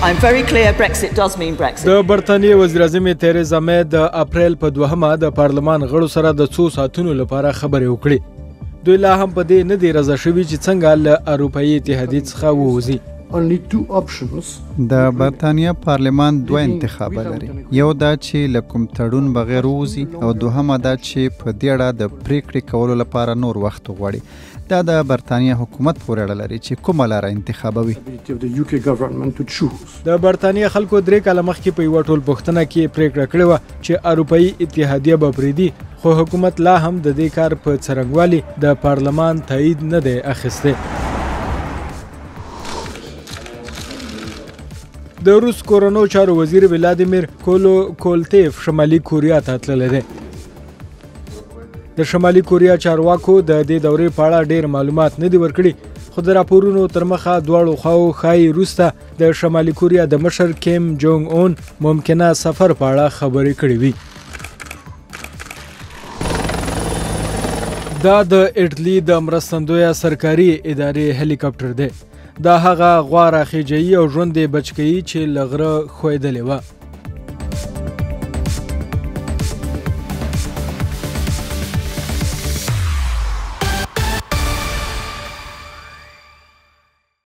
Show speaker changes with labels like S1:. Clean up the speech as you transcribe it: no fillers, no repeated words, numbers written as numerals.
S1: I'm very clear Brexit does mean Brexit.
S2: د برطانیې وزیر اعظم تیریزا مې د اپریل په 2مه د پارلمان غړو سره د 2 ساعتونو لپاره خبرې وکړې. دوی لا هم په دې نه دي رضا شوي چې څنګه له اروپایي اتحادیې څخه ووځي.
S3: د برطانیه پارلمان 2 انتخابه لري. یو دا چې له کوم تړون بغیر ووځي او دوهمه دا چې په دې اړه د پریکړې کولو لپاره نور وخت وغواړي. دا د برطانیه حکومت پورې اړه لري چې کومه لاره انتخابوي.
S2: د برطانیه خلکو 3 کاله مخکې په یوه ټولپوښتنه کې پریکړه کړې وه چې اروپایي اتحادیه به پرېږدي، خو حکومت لا هم د دې کار په څرنګوالي د پارلمان تایید نه دی اخیستی. د روس کورونو چارو وزیر ولادیمیر کولتیف شمالي کوریا ته تللی دی. د شمالي کوریا چارواکو د دې دورې په اړه ډېر معلومات نه دي ورکړي، خو د راپورونو تر مخه دواړو خواو ښایي وروسته د شمالي کوریا د مشر کیم جونګ اون ممکنه سفر په اړه خبرې کړې وي. دا د اټلي د مرستندویه سرکاري ادارې هلیکاپټر دی. دا هغه غوا راخیجوي او ژوند یې بچ کوي چې له غره ښویدلې وه.